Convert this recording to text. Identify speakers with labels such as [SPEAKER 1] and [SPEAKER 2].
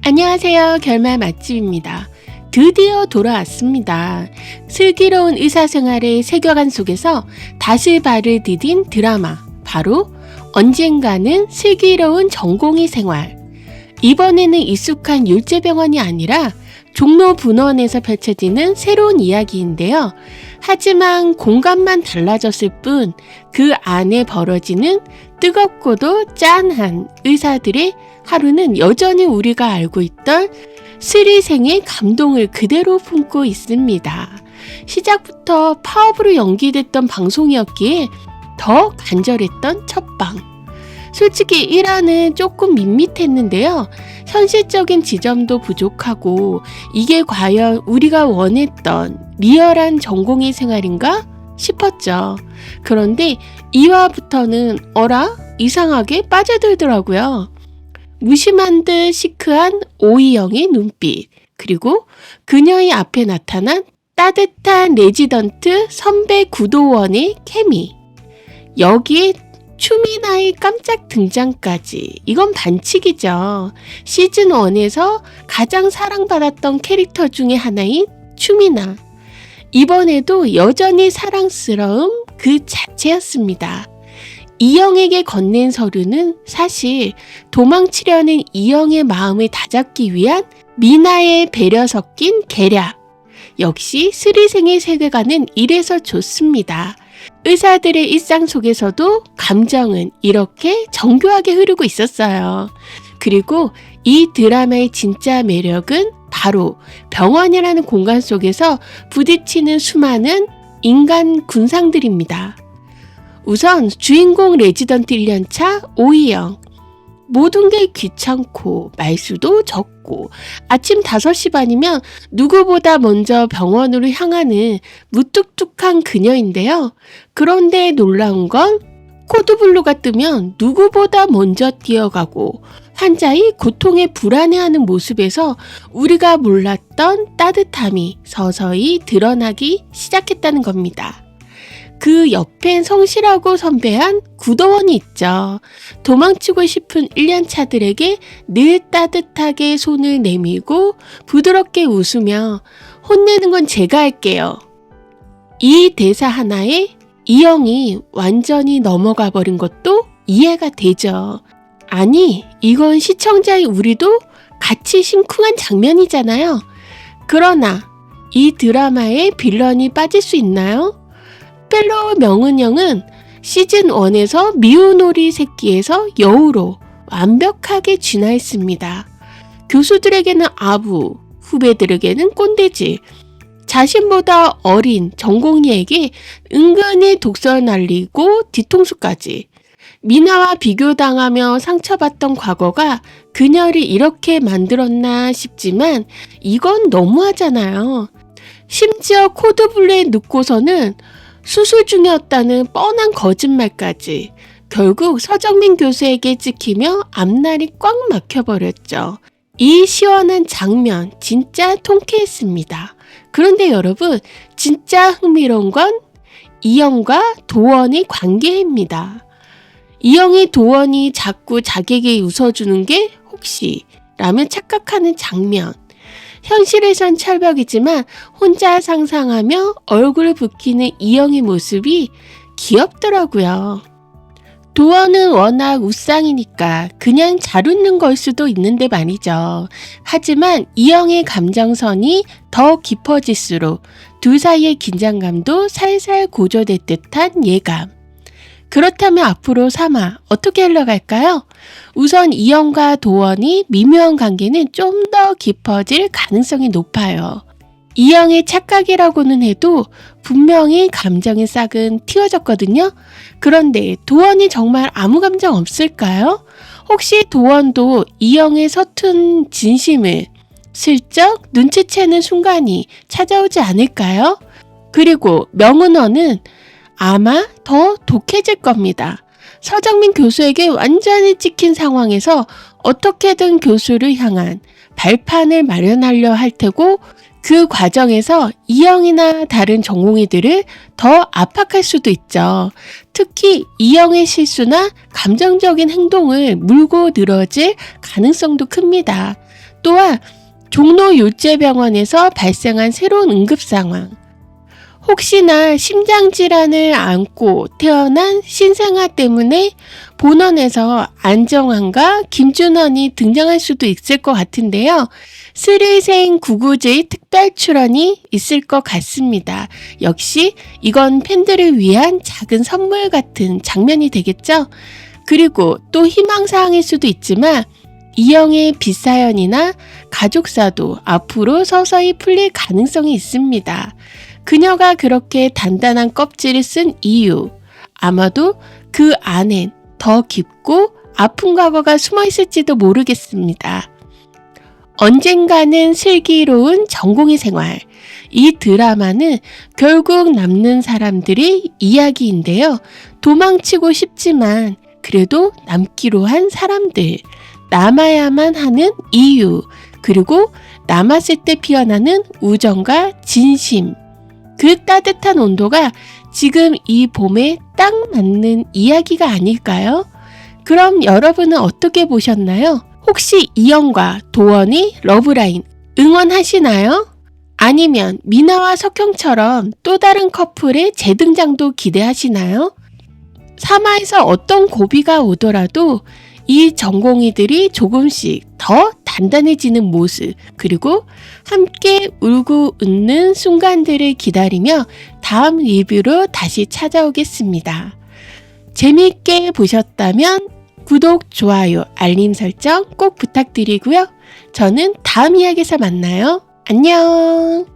[SPEAKER 1] 안녕하세요. 결말 맛집입니다. 드디어 돌아왔습니다. 슬기로운 의사생활의 세계관 속에서 다시 발을 디딘 드라마, 바로 언젠가는 슬기로운 전공의 생활. 이번에는 익숙한 율제병원이 아니라 종로분원에서 펼쳐지는 새로운 이야기인데요. 하지만 공간만 달라졌을 뿐 그 안에 벌어지는 뜨겁고도 짠한 의사들의 하루는 여전히 우리가 알고 있던 스리생의 감동을 그대로 품고 있습니다. 시작부터 파업으로 연기됐던 방송이었기에 더 간절했던 첫방. 솔직히 1화는 조금 밋밋했는데요. 현실적인 지점도 부족하고 이게 과연 우리가 원했던 리얼한 전공의 생활인가 싶었죠. 그런데 2화부터는 이상하게 빠져들더라고요. 무심한 듯 시크한 오이영의 눈빛, 그리고 그녀의 앞에 나타난 따뜻한 레지던트 선배 구도원의 케미, 여기에 추미나의 깜짝 등장까지. 이건 반칙이죠. 시즌1에서 가장 사랑받았던 캐릭터 중에 하나인 추미나. 이번에도 여전히 사랑스러움 그 자체였습니다. 이영에게 건넨 서류는 사실 도망치려는 이영의 마음을 다잡기 위한 미나의 배려 섞인 계략. 역시 스리생의 세계관은 이래서 좋습니다. 의사들의 일상 속에서도 감정은 이렇게 정교하게 흐르고 있었어요. 그리고 이 드라마의 진짜 매력은 바로 병원이라는 공간 속에서 부딪히는 수많은 인간 군상들입니다. 우선 주인공 레지던트 1년차 오이영. 모든 게 귀찮고 말수도 적고 아침 5시 반이면 누구보다 먼저 병원으로 향하는 무뚝뚝한 그녀인데요. 그런데 놀라운 건 코드블루가 뜨면 누구보다 먼저 뛰어가고 환자의 고통에 불안해하는 모습에서 우리가 몰랐던 따뜻함이 서서히 드러나기 시작했다는 겁니다. 그 옆엔 성실하고 선배한 구도원이 있죠. 도망치고 싶은 1년차들에게 늘 따뜻하게 손을 내밀고 부드럽게 웃으며 혼내는 건 제가 할게요. 이 대사 하나에 이영이 완전히 넘어가 버린 것도 이해가 되죠. 아니, 이건 시청자의 우리도 같이 심쿵한 장면이잖아요. 그러나 이 드라마에 빌런이 빠질 수 있나요? 펠로우 명은영은 시즌1에서 미운오리 새끼에서 여우로 완벽하게 진화했습니다. 교수들에게는 아부, 후배들에게는 꼰대질, 자신보다 어린 전공의에게 은근히 독설 날리고 뒤통수까지. 미나와 비교당하며 상처받던 과거가 그녀를 이렇게 만들었나 싶지만 이건 너무하잖아요. 심지어 코드블루에 눕고서는 수술 중이었다는 뻔한 거짓말까지. 결국 서정민 교수에게 찍히며 앞날이 꽉 막혀버렸죠. 이 시원한 장면 진짜 통쾌했습니다. 그런데 여러분, 진짜 흥미로운 건 이영과 도원의 관계입니다. 이영이 도원이 자꾸 자기에게 웃어주는 게 혹시 라면 착각하는 장면. 현실에선 철벽이지만 혼자 상상하며 얼굴을 붉히는 이영의 모습이 귀엽더라고요. 도원은 워낙 웃상이니까 그냥 잘 웃는 걸 수도 있는데 말이죠. 하지만 이영의 감정선이 더 깊어질수록 둘 사이의 긴장감도 살살 고조될 듯한 예감. 그렇다면 앞으로 3화 어떻게 흘러갈까요? 우선 이영과 도원이 미묘한 관계는 좀 더 깊어질 가능성이 높아요. 이영의 착각이라고는 해도 분명히 감정의 싹은 틔워졌거든요. 그런데 도원이 정말 아무 감정 없을까요? 혹시 도원도 이영의 서툰 진심을 슬쩍 눈치채는 순간이 찾아오지 않을까요? 그리고 명은원은 아마 더 독해질 겁니다. 서정민 교수에게 완전히 찍힌 상황에서 어떻게든 교수를 향한 발판을 마련하려 할 테고 그 과정에서 E형이나 다른 전공의들을 더 압박할 수도 있죠. 특히 E형의 실수나 감정적인 행동을 물고 늘어질 가능성도 큽니다. 또한 종로율제병원에서 발생한 새로운 응급상황, 혹시나 심장질환을 안고 태어난 신생아 때문에 본원에서 안정환과 김준원이 등장할 수도 있을 것 같은데요. 스릴생 구구제의 특별 출연이 있을 것 같습니다. 역시 이건 팬들을 위한 작은 선물 같은 장면이 되겠죠? 그리고 또 희망사항일 수도 있지만 이영의 빗사연이나 가족사도 앞으로 서서히 풀릴 가능성이 있습니다. 그녀가 그렇게 단단한 껍질을 쓴 이유, 아마도 그 안엔 더 깊고 아픈 과거가 숨어 있을지도 모르겠습니다. 언젠가는 슬기로운 전공의 생활. 이 드라마는 결국 남는 사람들의 이야기인데요. 도망치고 싶지만 그래도 남기로 한 사람들, 남아야만 하는 이유, 그리고 남았을 때 피어나는 우정과 진심. 그 따뜻한 온도가 지금 이 봄에 딱 맞는 이야기가 아닐까요? 그럼 여러분은 어떻게 보셨나요? 혹시 이영과 도원의 러브라인 응원하시나요? 아니면 미나와 석형처럼 또 다른 커플의 재등장도 기대하시나요? 3화에서 어떤 고비가 오더라도 이 전공의들이 조금씩 더 단단해지는 모습, 그리고 함께 울고 웃는 순간들을 기다리며 다음 리뷰로 다시 찾아오겠습니다. 재미있게 보셨다면 구독, 좋아요, 알림 설정 꼭 부탁드리고요. 저는 다음 이야기에서 만나요. 안녕!